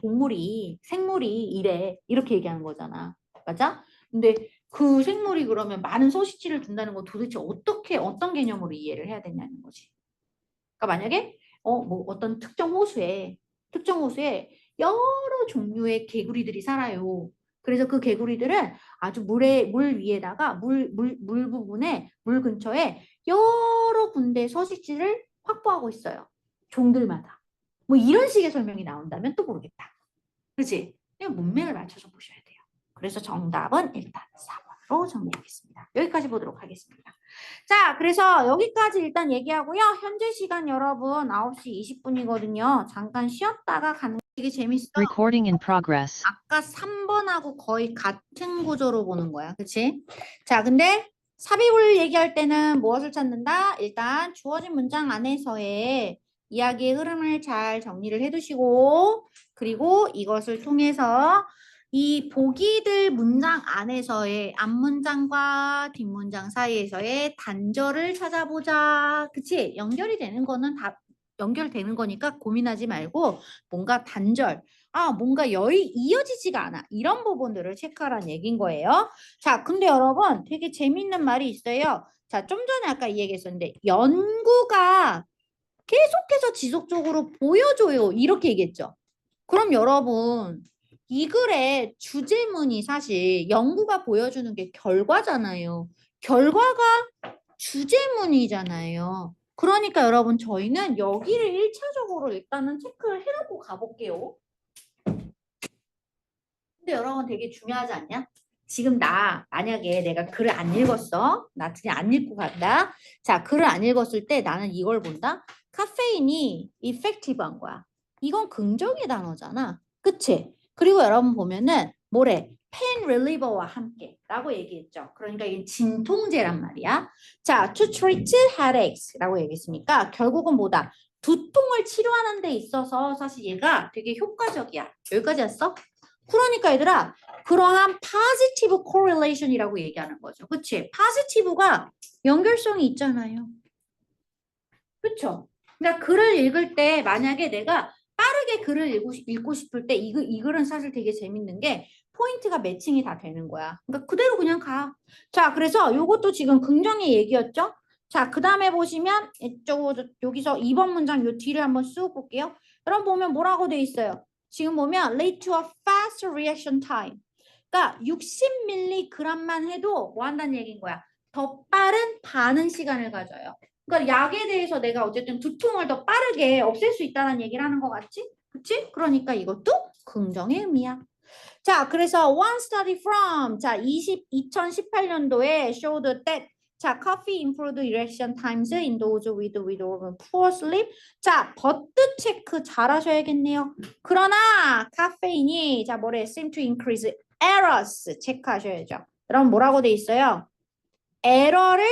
생물이 이래 이렇게 얘기하는 거잖아. 맞아? 근데 그 생물이 그러면 많은 서식지를 둔다는 건 도대체 어떤 개념으로 이해를 해야 되냐는 거지. 그러니까 만약에 뭐 어떤 특정 호수에 여러 종류의 개구리들이 살아요. 그래서 그 개구리들은 아주 물 위에다가 물 부분에 물 근처에 여러 군데 서식지를 확보하고 있어요. 종들마다. 뭐 이런 식의 설명이 나온다면 또 모르겠다. 그렇지? 그냥 문맥을 맞춰서 보셔야 돼요. 그래서 정답은 일단 4번으로 정리하겠습니다. 여기까지 보도록 하겠습니다. 자, 그래서 여기까지 일단 얘기하고요. 현재 시간 여러분 9시 20분이거든요. 잠깐 쉬었다가 가는 게 되게 재밌어. Recording in progress. 아까 3번하고 거의 같은 구조로 보는 거야. 그치? 자, 근데 삽입을 얘기할 때는 무엇을 찾는다? 일단 주어진 문장 안에서의 이야기의 흐름을 잘 정리를 해두시고 그리고 이것을 통해서 이 보기들 문장 안에서의 앞문장과 뒷문장 사이에서의 단절을 찾아보자. 그치? 연결이 되는 거는 다 연결되는 거니까 고민하지 말고 뭔가 단절, 뭔가 이어지지가 않아. 이런 부분들을 체크하라는 얘기인 거예요. 자, 근데 여러분 되게 재밌는 말이 있어요. 자, 좀 전에 아까 이 얘기했었는데 연구가 계속해서 지속적으로 보여줘요. 이렇게 얘기했죠. 그럼 여러분 이 글의 주제문이 사실 연구가 보여주는 게 결과잖아요. 결과가 주제문이잖아요. 그러니까 여러분 저희는 여기를 1차적으로 일단은 체크를 해놓고 가볼게요. 근데 여러분 되게 중요하지 않냐? 지금 만약에 내가 글을 안 읽었어. 나 그냥 안 읽고 간다. 자, 글을 안 읽었을 때 나는 이걸 본다. 카페인이 effective한 거야. 이건 긍정의 단어잖아. 그치? 그리고 여러분 보면은 뭐래? pain reliever와 함께 라고 얘기했죠. 그러니까 이게 진통제란 말이야. 자, to treat headaches 라고 얘기했으니까 결국은 뭐다? 두통을 치료하는 데 있어서 사실 얘가 되게 효과적이야. 여기까지 왔어? 그러니까 얘들아, 그러한 positive correlation이라고 얘기하는 거죠. 그치? positive가 연결성이 있잖아요. 그쵸? 그러니까 글을 읽을 때 만약에 내가 빠르게 글을 읽고 싶을 때 이 글은 사실 되게 재밌는 게 포인트가 매칭이 다 되는 거야. 그러니까 그대로 그냥 가. 자, 그래서 요것도 지금 긍정의 얘기였죠? 자, 그 다음에 보시면 여기서 2번 문장 요 뒤를 한번 쑥 볼게요. 여러분 보면 뭐라고 돼 있어요? 지금 보면 lead to a fast reaction time. 그러니까 60mg만 해도 뭐 한다는 얘기인 거야? 더 빠른 반응 시간을 가져요. 그러니까 약에 대해서 내가 어쨌든 두통을 더 빠르게 없앨 수 있다는 얘기를 하는 것 같지? 그치? 그러니까 이것도 긍정의 의미야. 자, 그래서 one study from 자, 2018년도에 showed that 자, coffee improved erection times in those with or poor sleep. 자, 버트 체크 잘 하셔야겠네요. 그러나 카페인이 자, 뭐래? seem to increase errors 체크하셔야죠. 그럼 뭐라고 돼 있어요? 에러를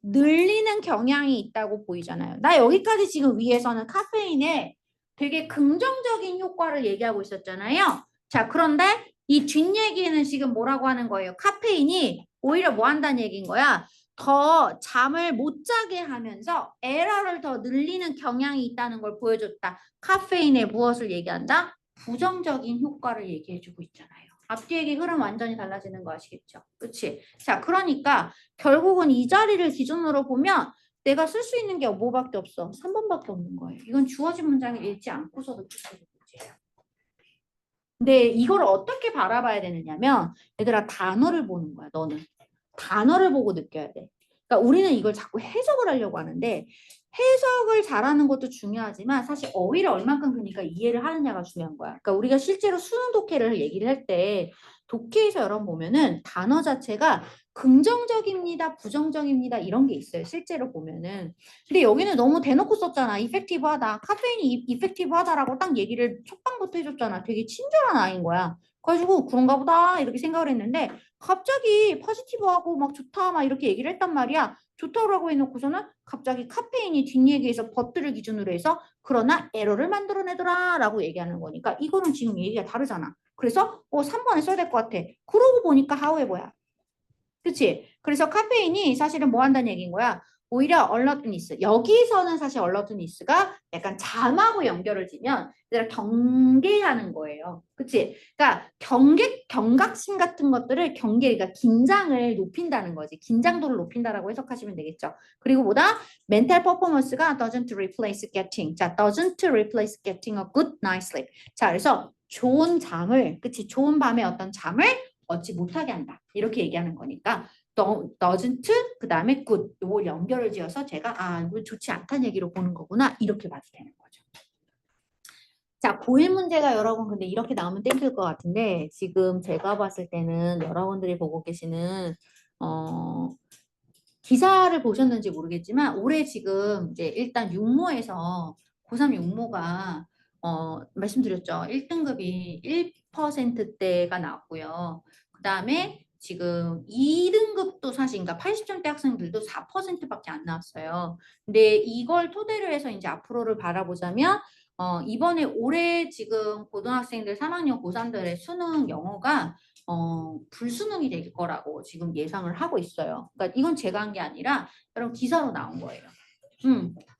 늘리는 경향이 있다고 보이잖아요. 나 여기까지 지금 위에서는 카페인의 되게 긍정적인 효과를 얘기하고 있었잖아요. 자, 그런데 이 뒷얘기는 지금 뭐라고 하는 거예요? 카페인이 오히려 뭐 한다는 얘기인 거야? 더 잠을 못 자게 하면서 에러를 더 늘리는 경향이 있다는 걸 보여줬다. 카페인의 무엇을 얘기한다? 부정적인 효과를 얘기해주고 있잖아요. 앞뒤 얘기 흐름 완전히 달라지는 거 아시겠죠? 그치? 자, 그러니까 결국은 이 자리를 기준으로 보면 내가 쓸 수 있는 게 뭐밖에 없어? 3번밖에 없는 거예요. 이건 주어진 문장을 읽지 않고서도 풀 문제예요. 근데 이걸 어떻게 바라봐야 되느냐면 얘들아 단어를 보는 거야. 너는. 단어를 보고 느껴야 돼. 그러니까 우리는 이걸 자꾸 해석을 하려고 하는데 해석을 잘하는 것도 중요하지만 사실 어휘를 얼만큼 그러니까 이해를 하느냐가 중요한 거야. 그러니까 우리가 실제로 수능 독해를 얘기를 할 때 독해에서 여러분 보면은 단어 자체가 긍정적입니다, 부정적입니다 이런 게 있어요. 실제로 보면은. 근데 여기는 너무 대놓고 썼잖아. 이펙티브하다. 카페인이 이펙티브하다라고 딱 얘기를 첫방부터 해줬잖아. 되게 친절한 아이인 거야. 그래가지고 그런가 보다 이렇게 생각을 했는데 갑자기 포지티브하고 막 좋다 막 이렇게 얘기를 했단 말이야. 좋다고 해놓고서는 갑자기 카페인이 뒷얘기에서 버트를 기준으로 해서 그러나 에러를 만들어내더라 라고 얘기하는 거니까 이거는 지금 얘기가 다르잖아. 그래서 3번에 써야 될 것 같아. 그러고 보니까 하우에버야. 그치? 그래서 카페인이 사실은 뭐 한다는 얘기인 거야? 오히려 얼러트니스. 여기서는 사실 얼러트니스가 약간 잠하고 연결을 지면 얘들아 경계하는 거예요. 그치? 그러니까 경각심 같은 것들을 그러니까 긴장을 높인다는 거지. 긴장도를 높인다라고 해석하시면 되겠죠. 그리고 보다 멘탈 퍼포먼스가 doesn't replace getting. 자, doesn't replace getting a good night sleep. 자, 그래서 좋은 잠을, 그치? 좋은 밤에 어떤 잠을 얻지 못하게 한다. 이렇게 얘기하는 거니까 doesn't 그 다음에 good 요걸 연결을 지어서 제가 이거 좋지 않다는 얘기로 보는 거구나 이렇게 봐도 되는 거죠. 자, 고1 문제가 여러분 근데 이렇게 나오면 땡길 것 같은데 지금 제가 봤을 때는 여러분들이 보고 계시는 기사를 보셨는지 모르겠지만 올해 지금 이제 일단 육모에서 고3 육모가 말씀드렸죠. 1등급이 1%대가 나왔고요. 그 다음에 지금 2등급도 사실 그러니까 80점대 학생들도 4%밖에 안 나왔어요. 근데 이걸 토대로 해서 이제 앞으로를 바라보자면 이번에 올해 지금 고등학생들 3학년 고3들의 수능 영어가 불수능이 될 거라고 지금 예상을 하고 있어요. 그러니까 이건 제가 한 게 아니라 여러분 기사로 나온 거예요.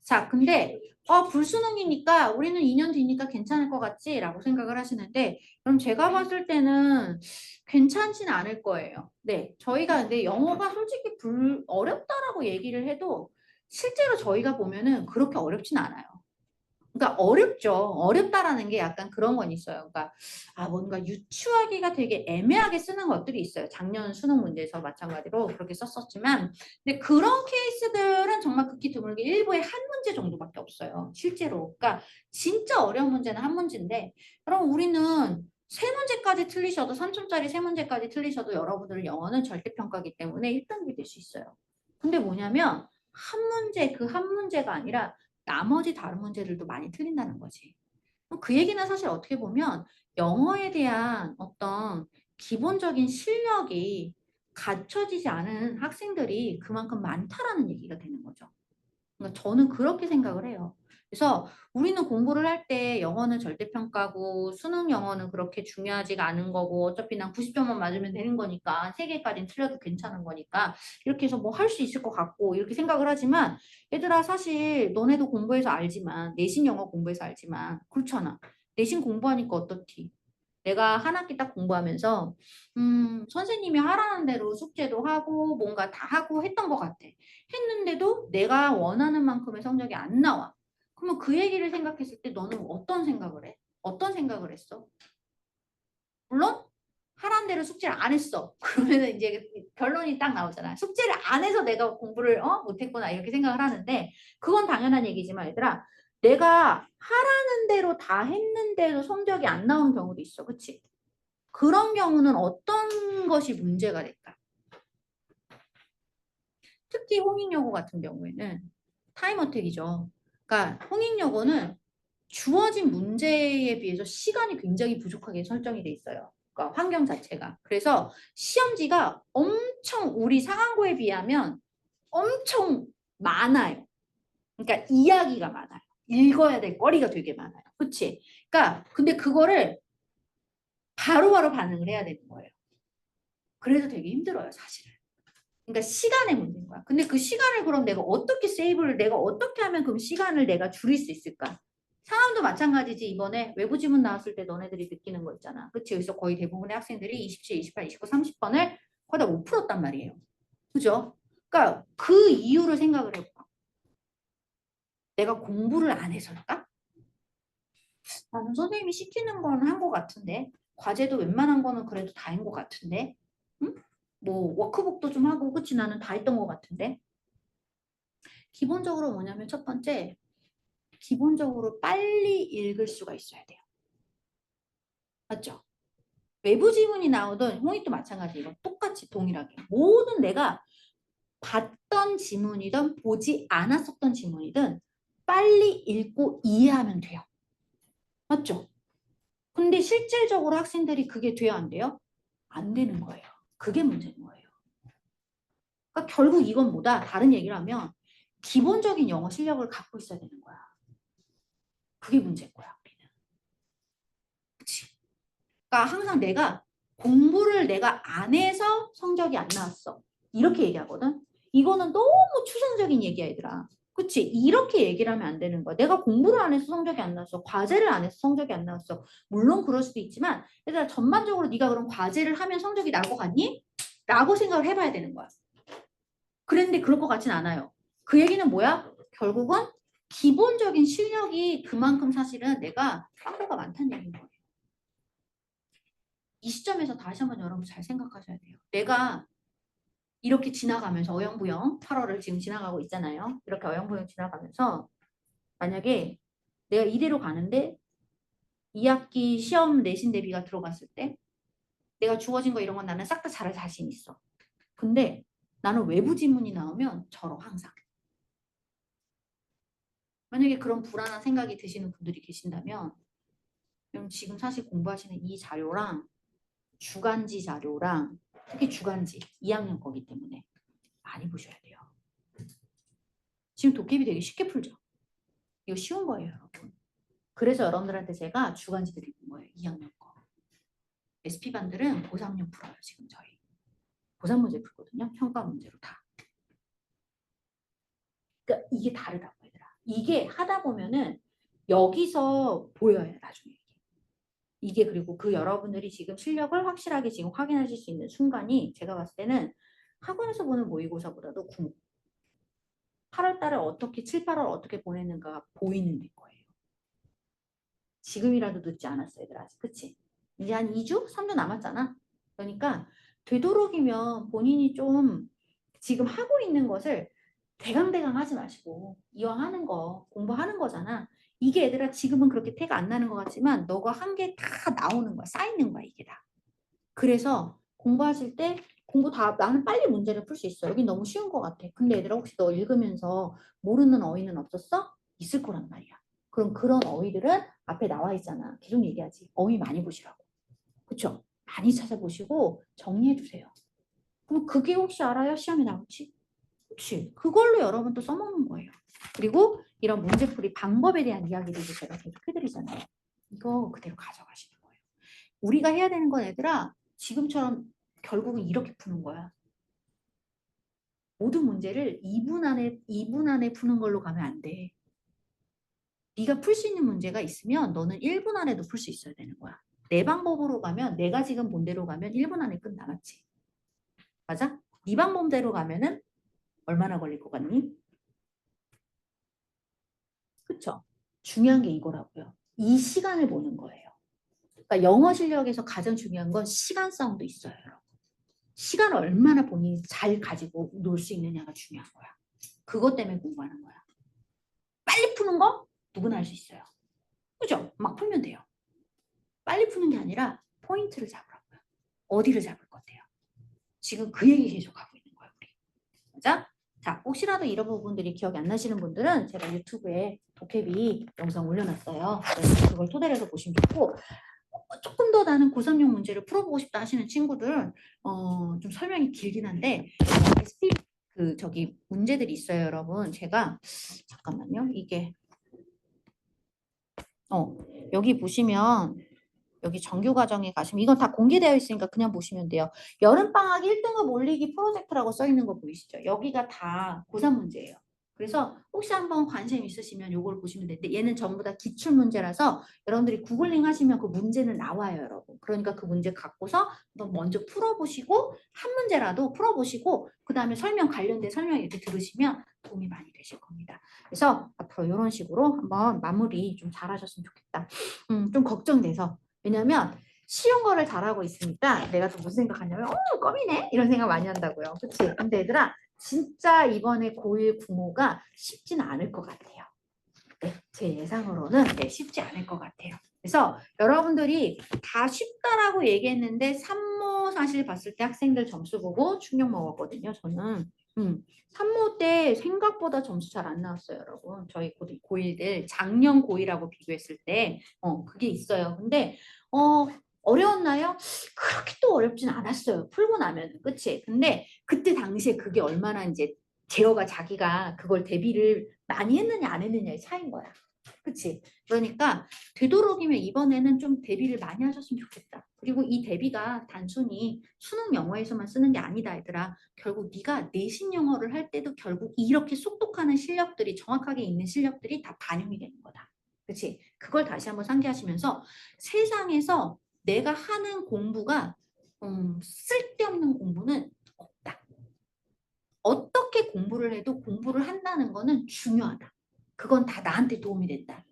자, 근데 불수능이니까 우리는 2년 뒤니까 괜찮을 것 같지? 라고 생각을 하시는데 그럼 제가 봤을 때는 괜찮지는 않을 거예요. 네, 저희가 근데 영어가 솔직히 어렵다라고 얘기를 해도 실제로 저희가 보면은 그렇게 어렵진 않아요. 그러니까 어렵죠. 어렵다라는 게 약간 그런 건 있어요. 그러니까 뭔가 유추하기가 되게 애매하게 쓰는 것들이 있어요. 작년 수능 문제에서 마찬가지로 그렇게 썼었지만 근데 그런 케이스들은 정말 극히 드물게 일부에 한 문제 정도밖에 없어요. 실제로. 그러니까 진짜 어려운 문제는 한 문제인데 그럼 우리는 세 문제까지 틀리셔도 3점짜리 세 문제까지 틀리셔도 여러분들은 영어는 절대평가기 때문에 1등급이 될 수 있어요. 근데 뭐냐면 한 문제 그 한 문제가 아니라 나머지 다른 문제들도 많이 틀린다는 거지. 그 얘기는 사실 어떻게 보면 영어에 대한 어떤 기본적인 실력이 갖춰지지 않은 학생들이 그만큼 많다라는 얘기가 되는 거죠. 그러니까 저는 그렇게 생각을 해요. 그래서 우리는 공부를 할 때 영어는 절대평가고 수능 영어는 그렇게 중요하지가 않은 거고 어차피 난 90점만 맞으면 되는 거니까 3개까지는 틀려도 괜찮은 거니까 이렇게 해서 뭐 할 수 있을 것 같고 이렇게 생각을 하지만 얘들아 사실 너네도 공부해서 알지만 내신 영어 공부해서 알지만 그렇잖아. 내신 공부하니까 어떻지? 내가 한 학기 딱 공부하면서 선생님이 하라는 대로 숙제도 하고 뭔가 다 하고 했던 것 같아. 했는데도 내가 원하는 만큼의 성적이 안 나와. 그러면 그 얘기를 생각했을 때 너는 어떤 생각을 해? 어떤 생각을 했어? 물론 하라는 대로 숙제를 안 했어. 그러면 이제 결론이 딱 나오잖아. 숙제를 안 해서 내가 공부를 못했구나 이렇게 생각을 하는데 그건 당연한 얘기지만 얘들아 내가 하라는 대로 다 했는데도 성적이 안 나오는 경우도 있어. 그치? 그런 경우는 어떤 것이 문제가 될까? 특히 홍익여고 같은 경우에는 타임어택이죠. 그러니까 홍익여고는 주어진 문제에 비해서 시간이 굉장히 부족하게 설정이 돼 있어요. 그러니까 환경 자체가. 그래서 시험지가 엄청 우리 상한고에 비하면 엄청 많아요. 그러니까 이야기가 많아요. 읽어야 될 거리가 되게 많아요. 그치? 그러니까 근데 그거를 바로바로 반응을 해야 되는 거예요. 그래서 되게 힘들어요, 사실은. 그러니까 시간의 문제인 거야. 근데 그 시간을 그럼 내가 어떻게 세이브를 내가 어떻게 하면 그럼 시간을 내가 줄일 수 있을까? 상황도 마찬가지지. 이번에 외부 지문 나왔을 때 너네들이 느끼는 거 있잖아. 그치? 그래서 거의 대부분의 학생들이 27, 28, 29, 30번을 거의 다 못 풀었단 말이에요. 그죠? 그러니까 그 이유를 생각을 해봐. 내가 공부를 안 해서일까? 나는 선생님이 시키는 건 한 것 같은데 과제도 웬만한 거는 그래도 다인 것 같은데 응? 뭐 워크북도 좀 하고 그치? 나는 다 했던 것 같은데 기본적으로 뭐냐면 첫 번째, 기본적으로 빨리 읽을 수가 있어야 돼요. 맞죠? 외부 지문이 나오던 홍익도 마찬가지예요. 똑같이 동일하게. 모든 내가 봤던 지문이든 보지 않았었던 지문이든 빨리 읽고 이해하면 돼요. 맞죠? 근데 실질적으로 학생들이 그게 돼야 안 돼요? 안 되는 거예요. 그게 문제인 거예요. 그러니까 결국 이건 뭐다? 다른 얘기를 하면 기본적인 영어 실력을 갖고 있어야 되는 거야. 그게 문제인 거야. 우리는. 그치? 그러니까 항상 내가 공부를 내가 안 해서 성적이 안 나왔어. 이렇게 얘기하거든. 이거는 너무 추상적인 얘기야, 얘들아. 그치? 이렇게 얘기를 하면 안 되는 거야. 내가 공부를 안 해서 성적이 안 나왔어. 과제를 안 해서 성적이 안 나왔어. 물론 그럴 수도 있지만 얘들아 전반적으로 네가 그럼 과제를 하면 성적이 날 것 같니? 라고 생각을 해봐야 되는 거야. 그랬는데 그럴 것 같진 않아요. 그 얘기는 뭐야? 결국은 기본적인 실력이 그만큼 사실은 내가 빵꾸가 많다는 얘기인 거예요. 이 시점에서 다시 한번 여러분 잘 생각하셔야 돼요. 내가 이렇게 지나가면서 어영부영 8월을 지금 지나가고 있잖아요. 이렇게 어영부영 지나가면서 만약에 내가 이대로 가는데 2학기 시험 내신 대비가 들어갔을 때 내가 주어진 거 이런 건 나는 싹 다 잘할 자신 있어. 근데 나는 외부 지문이 나오면 절어 항상. 만약에 그런 불안한 생각이 드시는 분들이 계신다면 그럼 지금 사실 공부하시는 이 자료랑 주간지 자료랑 특히 주간지 2학년 거기 때문에 많이 보셔야 돼요. 지금 도깨비 되게 쉽게 풀죠. 이거 쉬운 거예요, 여러분. 그래서 여러분들한테 제가 주간지 드리는 거예요. 2학년 거. SP반들은 고3용 풀어요, 지금 저희. 고3 문제 풀거든요. 평가 문제로 다. 그러니까 이게 다르다고 얘들아. 이게 하다 보면은 여기서 보여요, 나중에. 이게 그리고 그 여러분들이 지금 실력을 확실하게 지금 확인하실 수 있는 순간이 제가 봤을 때는 학원에서 보는 모의고사보다도 8월 달에 어떻게 7, 8월 어떻게 보내는가 보이는 게 거예요. 지금이라도 늦지 않았어 얘들 아직. 그치? 이제 한 2주? 3주 남았잖아. 그러니까 되도록이면 본인이 좀 지금 하고 있는 것을 대강대강 하지 마시고 이왕 하는 거 공부하는 거잖아. 이게 얘들아 지금은 그렇게 태가 안 나는 것 같지만 너가 한 게 다 나오는 거야. 쌓이는 거야 이게 다. 그래서 공부하실 때 공부 다 나는 빨리 문제를 풀 수 있어. 여기 너무 쉬운 것 같아. 근데 얘들아 혹시 너 읽으면서 모르는 어휘는 없었어? 있을 거란 말이야. 그럼 그런 어휘들은 앞에 나와 있잖아. 계속 얘기하지. 어휘 많이 보시라고. 그쵸? 많이 찾아보시고 정리해 주세요. 그럼 그게 혹시 알아요? 시험에 나올지? 그렇지. 그걸로 여러분 또 써먹는 거예요. 그리고 이런 문제풀이 방법에 대한 이야기들도 제가 계속 해드리잖아요. 이거 그대로 가져가시는 거예요. 우리가 해야 되는 건 얘들아 지금처럼 결국은 이렇게 푸는 거야. 모든 문제를 2분 안에 푸는 걸로 가면 안 돼. 네가 풀 수 있는 문제가 있으면 너는 1분 안에도 풀 수 있어야 되는 거야. 내 방법으로 가면 내가 지금 본 대로 가면 1분 안에 끝나 맞지? 맞아? 네 방법대로 가면은 얼마나 걸릴 것 같니? 그쵸? 중요한 게 이거라고요. 이 시간을 보는 거예요. 그러니까 영어 실력에서 가장 중요한 건 시간 싸움도 있어요. 여러분. 시간을 얼마나 본인이 잘 가지고 놀 수 있느냐가 중요한 거야. 그것 때문에 공부하는 거야. 빨리 푸는 거 누구나 할 수 있어요. 그죠? 막 풀면 돼요. 빨리 푸는 게 아니라 포인트를 잡으라고요. 어디를 잡을 건데요? 지금 그 얘기 계속 하고 있는 거예요. 우리. 맞아? 자, 혹시라도 이런 부분들이 기억이 안 나시는 분들은 제가 유튜브에 도깨비 영상 올려놨어요. 그래서 그걸 토대로 해서 보시면 좋고 조금 더 나는 고3용 문제를 풀어보고 싶다 하시는 친구들은 좀 설명이 길긴 한데 SP 그 저기 문제들이 있어요, 여러분. 제가 잠깐만요. 이게 여기 보시면 여기 정규 과정에 가시면 이건 다 공개되어 있으니까 그냥 보시면 돼요. 여름방학 1등급 올리기 프로젝트라고 써 있는 거 보이시죠? 여기가 다 고3 문제예요. 그래서 혹시 한번 관심 있으시면 이걸 보시면 되는데 얘는 전부 다 기출문제라서 여러분들이 구글링 하시면 그 문제는 나와요, 여러분. 그러니까 그 문제 갖고서 한번 먼저 풀어보시고 한 문제라도 풀어보시고 그 다음에 설명 관련된 설명 이렇게 들으시면 도움이 많이 되실 겁니다. 그래서 앞으로 이런 식으로 한번 마무리 좀 잘하셨으면 좋겠다. 좀 걱정돼서 왜냐면 쉬운 거를 잘하고 있으니까 내가 또 무슨 생각하냐면 껌이네 이런 생각 많이 한다고요. 그치? 근데 얘들아 진짜 이번에 고1 국모가 쉽지는 않을 것 같아요. 네, 제 예상으로는 쉽지 않을 것 같아요. 그래서 여러분들이 다 쉽다라고 얘기했는데 산모 사실 봤을 때 학생들 점수 보고 충격 먹었거든요. 저는 3모 때 생각보다 점수 잘 안 나왔어요, 여러분. 저희 고1들 작년 고1하고 비교했을 때 그게 있어요. 근데 어려웠나요? 그렇게 또 어렵진 않았어요. 풀고 나면 그치? 근데 그때 당시에 그게 얼마나 이제 제어가 자기가 그걸 대비를 많이 했느냐 안 했느냐의 차이인 거야. 그치? 그러니까 되도록이면 이번에는 좀 대비를 많이 하셨으면 좋겠다. 그리고 이 대비가 단순히 수능 영어에서만 쓰는 게 아니다 얘들아. 결국 네가 내신 영어를 할 때도 결국 이렇게 속독하는 실력들이 정확하게 있는 실력들이 다 반영이 되는 거다. 그치? 그걸 다시 한번 상기하시면서 세상에서 내가 하는 공부가 쓸데없는 공부는 없다. 어떻게 공부를 해도 공부를 한다는 거는 중요하다. 그건 다 나한테 도움이 된다.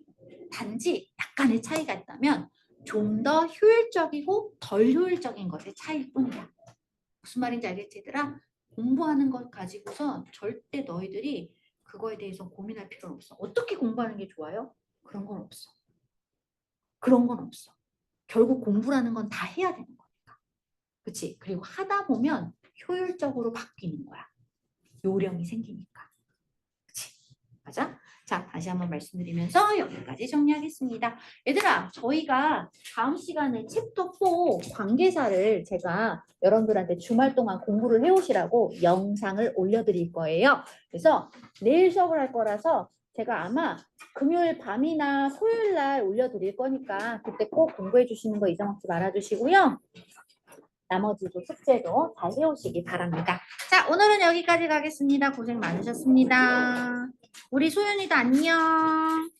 단지 약간의 차이가 있다면 좀 더 효율적이고 덜 효율적인 것의 차이일 뿐이야. 무슨 말인지 알겠지, 얘들아? 공부하는 것 가지고서 절대 너희들이 그거에 대해서 고민할 필요는 없어. 어떻게 공부하는 게 좋아요? 그런 건 없어. 그런 건 없어. 결국 공부라는 건 다 해야 되는 거니까. 그치? 그리고 하다 보면 효율적으로 바뀌는 거야. 요령이 생기니까. 그치? 맞아? 자, 다시 한번 말씀드리면서 여기까지 정리하겠습니다. 얘들아, 저희가 다음 시간에 챕터 4 관계사를 제가 여러분들한테 주말 동안 공부를 해오시라고 영상을 올려드릴 거예요. 그래서 내일 수업을 할 거라서 제가 아마 금요일 밤이나 토요일 날 올려드릴 거니까 그때 꼭 공부해 주시는 거 잊어먹지 말아주시고요. 나머지도 숙제도 잘 해오시기 바랍니다. 자, 오늘은 여기까지 가겠습니다. 고생 많으셨습니다. 우리 소연이도 안녕.